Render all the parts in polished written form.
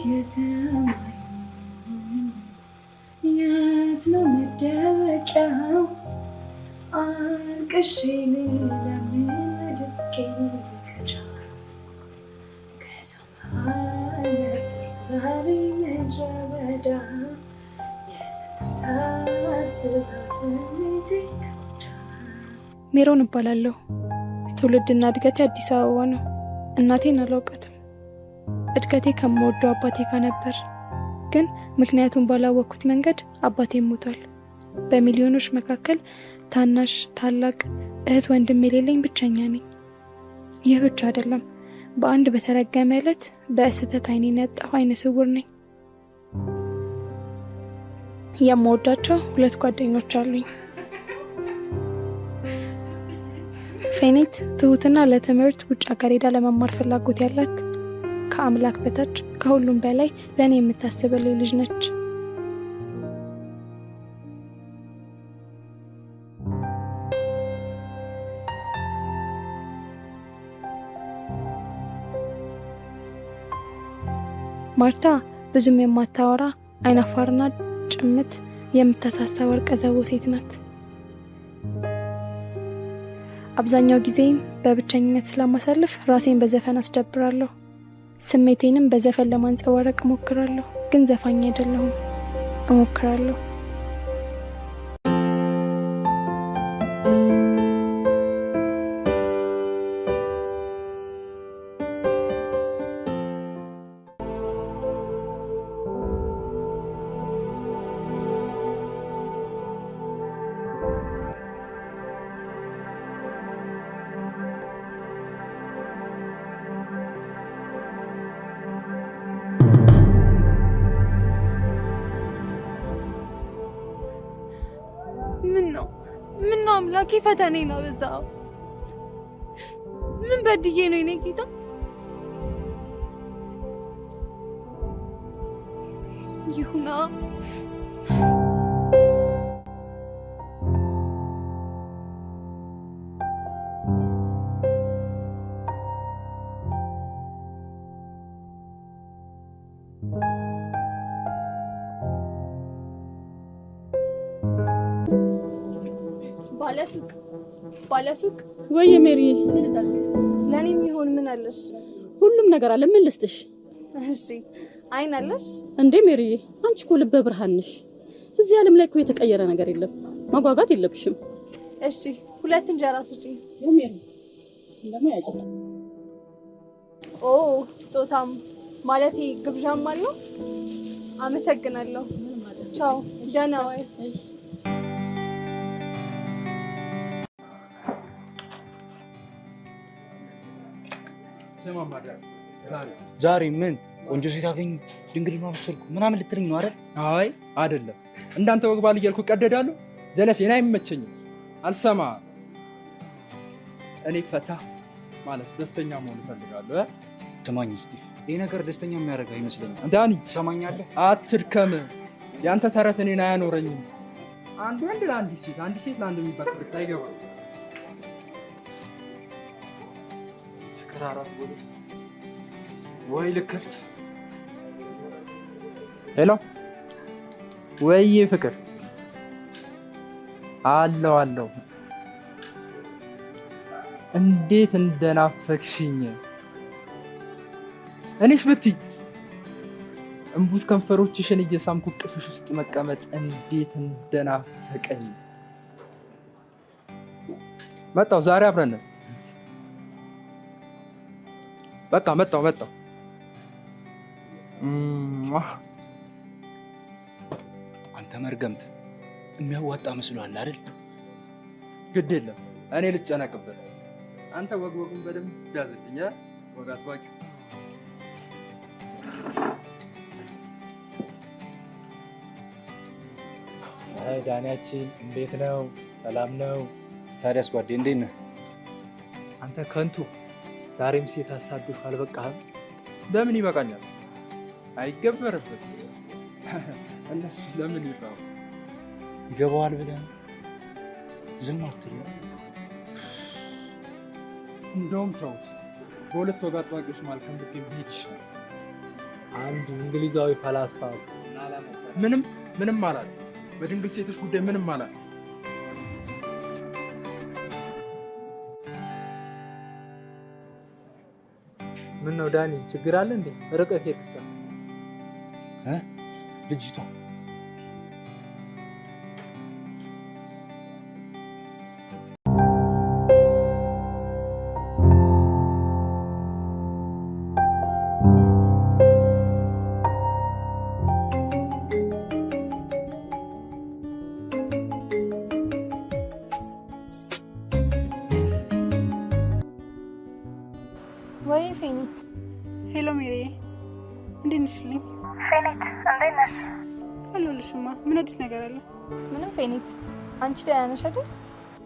የሰማይ የት ነው መደበቂያው? አልቅሼ ለምን ወድቄ ልከቻው? ከሰማይ ዛሬ ምድረ በዳ የስንቱን ሳስበው ስሜቴ ተጎዳ። ሜሮን እባላለሁ። ትውልድና እድገቴ አዲስ አበባ ነው። እናቴን አላውቃትም። እድገቴ ከምወደው አባቴ ጋር ነበር። ግን ምክንያቱም ባላወቅኩት መንገድ አባቴ ሞቷል። በሚሊዮኖች መካከል ታናሽ፣ ታላቅ፣ እህት፣ ወንድም የሌለኝ ብቸኛ ነኝ። ይህ ብቻ አይደለም። በአንድ በተረገመ ዕለት በስህተት ዓይኔን ያጣሁ ዓይነ ስውር ነኝ። የምወዳቸው 2 ጓደኞች አሉኝ። ፌኔት ትሁትና ለትምህርት ውጭ ሀገር ሄዳ ለመማር ፍላጎት ያላት ከአምላክ በታች ከሁሉም በላይ ለእኔ የምታስብልኝ ልጅ ነች። ማርታ ብዙም የማታወራ አይናፋርና ጭምት የምታሳሳ ወርቀ ዘቦ ሴት ናት። አብዛኛው ጊዜን በብቸኝነት ስለማሳልፍ ራሴን በዘፈን አስደብራለሁ። ስሜቴንም በዘፈን ለማንጸባረቅ እሞክራለሁ። ግን ዘፋኝ አይደለሁም። እሞክራለሁ። ምን ነው አምላኬ ፈተናዬን አበዛው? ምን በድዬ ነው የኔ ጌታ? ይሁና ባለሱቅ ወይ ሜሪ ምን ልታዘዝ? ለኔ የሚሆን ምን አለሽ? ሁሉም ነገር አለ። ምን ልስጥሽ? እሺ አይን አለሽ እንዴ ሜሪ? አንቺ እኮ ልበ ብርሃን ነሽ። እዚህ ዓለም ላይ እኮ የተቀየረ ነገር የለም። ማጓጓት የለብሽም። እሺ 2 እንጀራ ስጪኝ። ሜሪ እንደማ ያጨ ስጦታም ማለቴ ግብዣም አለው። አመሰግናለሁ። ቻው ደህና ዋይ። ዛሬ ምን ቆንጆ ሴት አገኙ ድንግልና መሰልኩ ምናምን ልትለኝ ነው አይደል? አይ አይደለም። እንዳንተ ወግ ባል እያልኩ ቀደዳለሁ። ጀለሴና አይመቸኝም። አልሰማ እኔ ፈታ ማለት ደስተኛ መሆን እፈልጋለሁ። ስማኝ ስቲቭ፣ ይሄ ነገር ደስተኛ የሚያደርግ አይመስለኝም። ዳኒ ትሰማኛለህ? አትድከም። ያንተ ተረት እኔን አያኖረኝም። አንድ ወንድ ለአንዲት ሴት፣ አንዲት ሴት ለአንድ የሚባል ፍቅር አይገባም። ፍቅር አራት ወደ ወይ ልክፍት። ሄሎ ወይ ፍቅር አለው እንዴት እንደናፈቅሽኝ እኔስ ብትይ እንቡት ከንፈሮችሽን እየሳምኩ ቅፍሽ ውስጥ መቀመጥ እንዴት እንደናፈቀኝ። መጣው ዛሬ አብረን በቃ መጣው አንተ መርገምት የሚያዋጣ መስሎሃል አይደል? ግድ የለም እኔ ልጨነቅበት። አንተ ወጉን በደንብ ያዘልኝ። ወግ አጥባቂ ዳንያችን እንዴት ነው? ሰላም ነው? ታዲያስ ጓዴ እንዴት ነህ? አንተ ከንቱ ዛሬም ሴት አሳድፍ አልበቃህም? በምን ይበቃኛል? አይገበርበት። እነሱስ ለምን ይራው? ይገባዋል ብለን ዝም አትልም? እንደውም ተውት። በሁለት ወግ አጥባቂዎች መሃል ከምትገኝ ብሄድ ይሻላል። አንድ እንግሊዛዊ ፈላስፋ ምንም አላለ። በድንግል ሴቶች ጉዳይ ምንም አላለ። ምን ነው ዳኒ ችግር አለ እንዴ? ርቀት የክሳ ልጅቷ ወይ ፌኒት። ሄሎ ሜሪ፣ እንዴት ነሽልኝ? ፌኒት እንዴት ነሽ? አለሁልሽማ። ምን አዲስ ነገር አለ? ምንም ፌኒት፣ አንቺ ደህና ነሽ አይደል?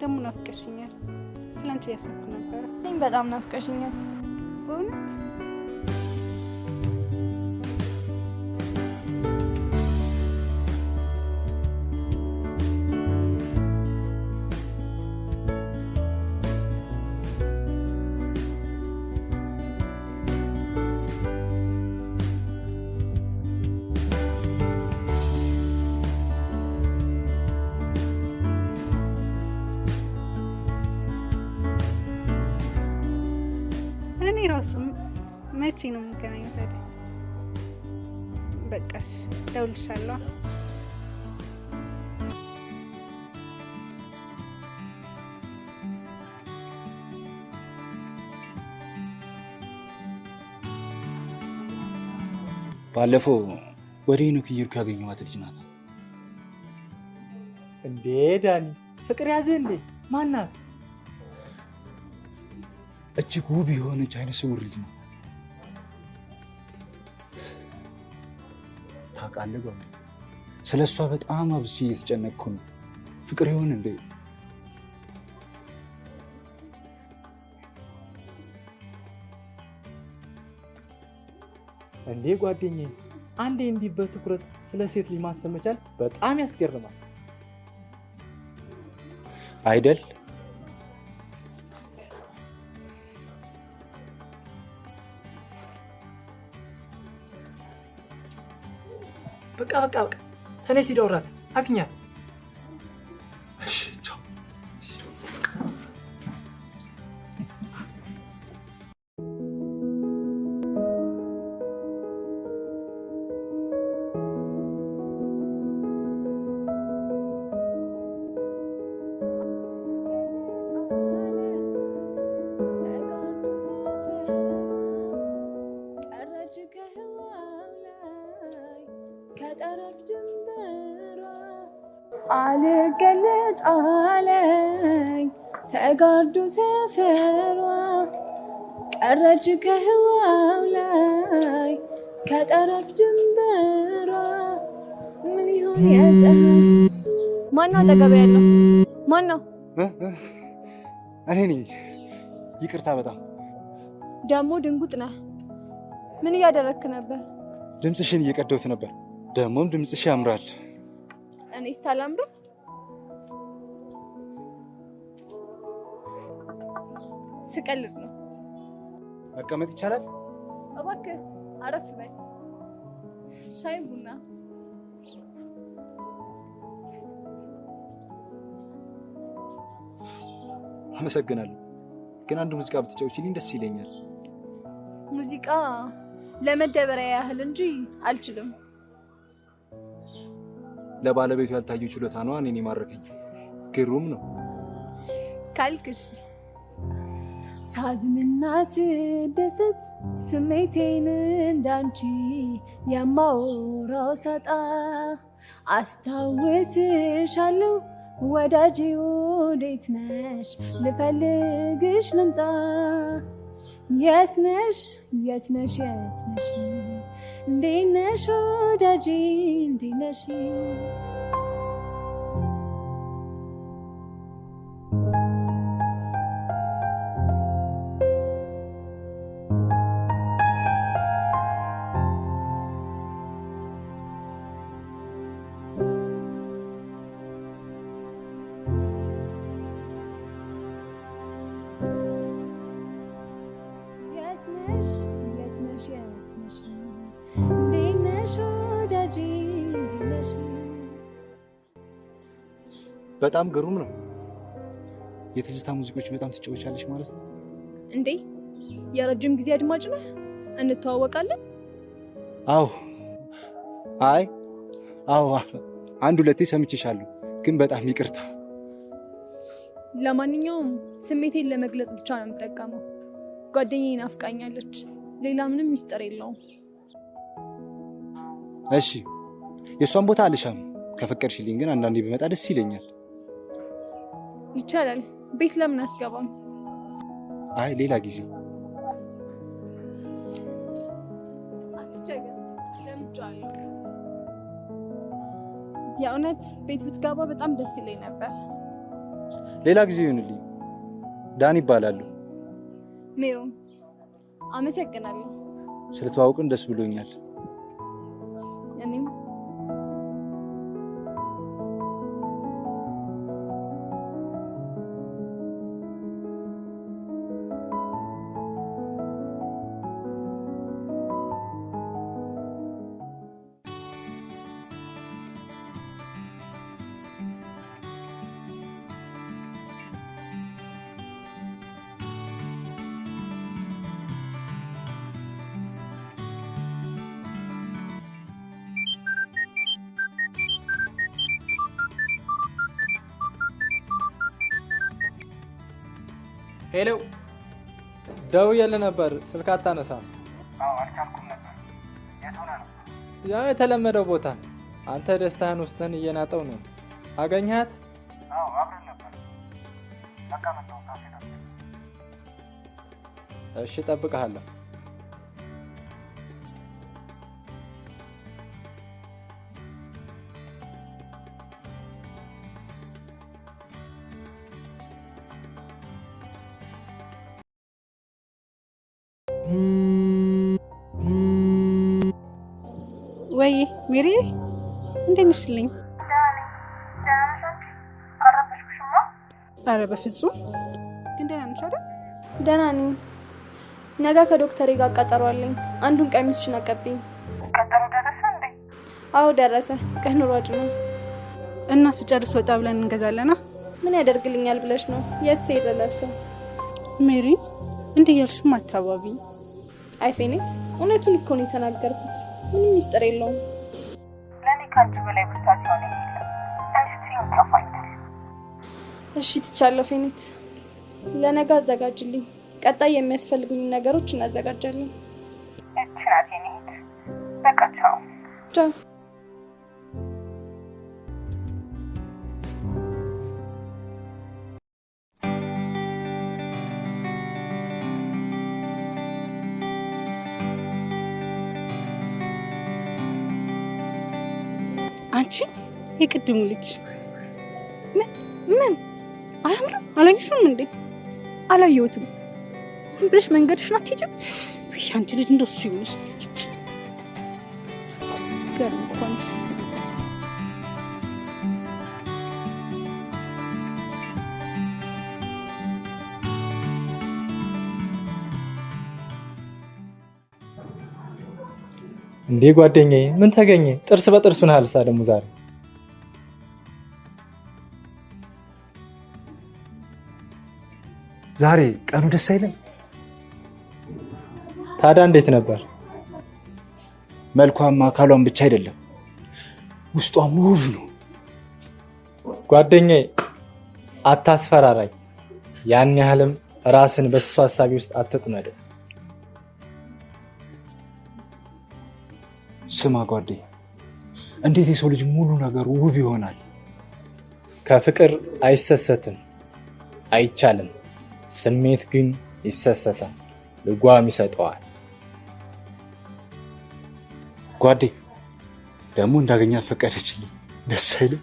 ደግሞ ናፍቀሽኛል። ስላንቺ እያሰብኩ ነበረ። እኔም በጣም ናፍቀሽኛል በእውነት። እኔ ራሱ መቼ ነው የምንገናኘው ታዲያ? በቃሽ፣ እደውልልሻለሁ። ባለፈው ወደ ሄኖክ እየሄድኩ ያገኘኋት ልጅ ናት። እንዴ ዳኒ ፍቅር ያዘ እንዴ? ማናት? እጅግ ውብ የሆነች አይነ ስውር ልጅ ናት። ታውቃለህ ጓ ስለ እሷ በጣም አብዝቼ እየተጨነቅኩ ነው። ፍቅር ይሆን እንዴ? እንዴ ጓደኛዬ፣ አንዴ እንዲህ በትኩረት ስለ ሴት ልጅ ማሰብ መቻል በጣም ያስገርማል አይደል? በቃ ተነስ፣ ሂደውራት አግኛት። እሺ ቻው። ከጠረፍ ድንበሯ አልገለጥ አለኝ ተጋርዶ ሰፈሯ ቀረች ከህዋው ላይ ከጠረፍ ድንበሯ ምን ይሆን ያጸና? ማነው አጠገብ ያለው? ማነው? እኔ ነኝ። ይቅርታ በጣም ደግሞ ድንጉጥ ነህ። ምን እያደረክ ነበር? ድምፅሽን እየቀደውት ነበር። ደግሞም ድምፅሽ ያምራል። እኔ ሳላምር ስቀልድ ነው። መቀመጥ ይቻላል? እባክህ አረፍ በል። ሻይ ቡና? አመሰግናለሁ። ግን አንድ ሙዚቃ ብትጫወቺልኝ ደስ ይለኛል። ሙዚቃ ለመደበሪያ ያህል እንጂ አልችልም። ለባለቤቱ ያልታየው ችሎታ ነው እኔን የማረከኝ። ግሩም ነው ካልክሽ። ሳዝንና ስደሰት ስሜቴን እንዳንቺ የማወራው ሳጣ አስታውስሻለሁ ወዳጄ ወዴት ነሽ ልፈልግሽ ልምጣ የት ነሽ የት ነሽ የት ነሽ እንዴት ነሽ ወዳጄ እንዴት ነሽ የት ነሽ የት ነሽ ነሽ ወዳጄ እንዴት ነሽ? በጣም ግሩም ነው። የትዝታ ሙዚቆች በጣም ትጫወቻለሽ ማለት ነው እንዴ? የረጅም ጊዜ አድማጭ ነህ? እንተዋወቃለን? አዎ። አዎ አንድ ሁለቴ ሰምቼሻለሁ፣ ግን በጣም ይቅርታ። ለማንኛውም ስሜቴን ለመግለጽ ብቻ ነው የምጠቀመው። ጓደኛዬ ናፍቃኛለች፣ ሌላ ምንም ሚስጥር የለውም። እሺ የእሷን ቦታ አልሻም፣ ከፈቀድሽልኝ ግን አንዳንዴ ቢመጣ ደስ ይለኛል። ይቻላል። ቤት ለምን አትገባም? አይ ሌላ ጊዜ። አትቸገር፣ ለምጫለሁ። የእውነት ቤት ብትገባ በጣም ደስ ይለኝ ነበር። ሌላ ጊዜ ይሁንልኝ። ዳን ይባላሉ። ሜሮን፣ አመሰግናለሁ። ስለተዋወቅን ደስ ብሎኛል። እኔም ሄሎ፣ ደውዬልህ ነበር፣ ስልክ አታነሳም። አልቻልኩም ነበር። የት ሆነህ ነው? ያው የተለመደው ቦታ። አንተ ደስታህን ውስጥህን እየናጠው ነው። አገኘሃት? አዎ አብረን ነበር። በቃ መጣሁ። ካፌ ነበር። እሺ እጠብቅሃለሁ። ወይ ሜሪ እንዴት ነሽልኝ? ደህና ነሽ አንቺ? አልረበሽኩሽማ? አረ በፍጹም። ግን ደህና ነሽ አይደል? ደህና ነኝ። ነገ ከዶክተሬ ጋር ቀጠሮ አለኝ። አንዱን ቀሚስሽን አቀብኝ። ቀጠሮ ደረሰ እንዴ? አዎ ደረሰ። ቀን ሯጭ ነው እና ስጨርስ ወጣ ብለን እንገዛለና። ምን ያደርግልኛል ብለሽ ነው? የት ስሄድ ለብሰው? ሜሪ እንዲህ ያልሽም አታባቢ። አይፌኔት፣ እውነቱን እኮ ነው የተናገርኩት። ምንም ሚስጥር የለውም። ለእኔ ከአንቺ በላይ ብርታት የሆነ የለም። እንስትሪም ከፋይታል። እሺ ትቻለሁ ፌኔት። ለነገ አዘጋጅልኝ። ቀጣይ የሚያስፈልጉኝ ነገሮች እናዘጋጃለን። እቺ ናት የኔ እህት። በቃ ቻው። ቻው። አንቺ የቅድሙ ልጅ ምን አያምርም? አላየሽውም እንዴ? አላየሁትም። ዝም ብለሽ መንገድሽን አትሄጂም? አንቺ ልጅ እንደሱ ይሆንሽ ይች ገርም እንኳንስ እንዴ ጓደኛዬ፣ ምን ተገኘ? ጥርስ በጥርሱ ነህ አልሳ ደግሞ ዛሬ። ዛሬ ቀኑ ደስ አይልም? ታዲያ እንዴት ነበር? መልኳም አካሏም ብቻ አይደለም፣ ውስጧም ውብ ነው። ጓደኛዬ አታስፈራራኝ። ያን ያህልም ራስን በሱ ሀሳቢ ውስጥ አትጥመድ። ስማ ጓዴ፣ እንዴት የሰው ልጅ ሙሉ ነገር ውብ ይሆናል? ከፍቅር አይሰሰትም፣ አይቻልም። ስሜት ግን ይሰሰታል፣ ልጓም ይሰጠዋል። ጓዴ ደግሞ እንዳገኛት ፈቀደችልኝ። ደስ አይልም?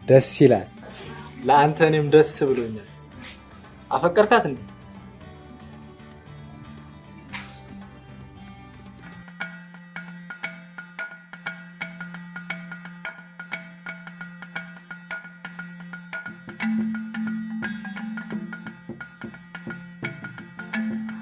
ደስ ይላል። ለአንተ እኔም ደስ ብሎኛል። አፈቀርካት እንዴ?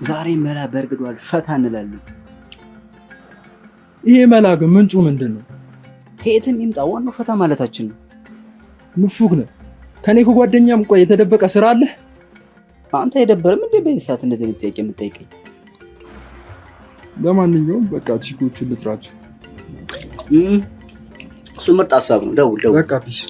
ዛሬ መላ በርግዷል። ፈታ እንላለን። ይሄ መላግ ምንጩ ምንድነው? ከየትም ይምጣ ዋናው ፈታ ማለታችን ነው። ንፉግ ነህ። ከኔ ከጓደኛም ቆይ የተደበቀ ስራ አለ? አንተ አይደበርም እንዴ በዚህ ሰዓት እንደዚህ አይነት ጥያቄ የምትጠይቀኝ? ለማንኛውም በቃ ቺኮቹን ልጥራቸው። እሱ ምርጥ ሀሳብ ነው። ደውል። በቃ ፒስ።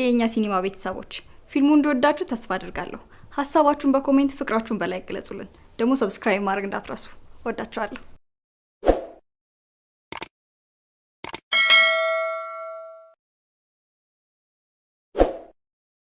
የኛ ሲኒማ ቤተሰቦች ፊልሙን እንደወዳችሁ ተስፋ አድርጋለሁ። ሀሳባችሁን በኮሜንት ፍቅራችሁን በላይ ግለጹልን። ደግሞ ሰብስክራይብ ማድረግ እንዳትረሱ። ወዳችኋለሁ።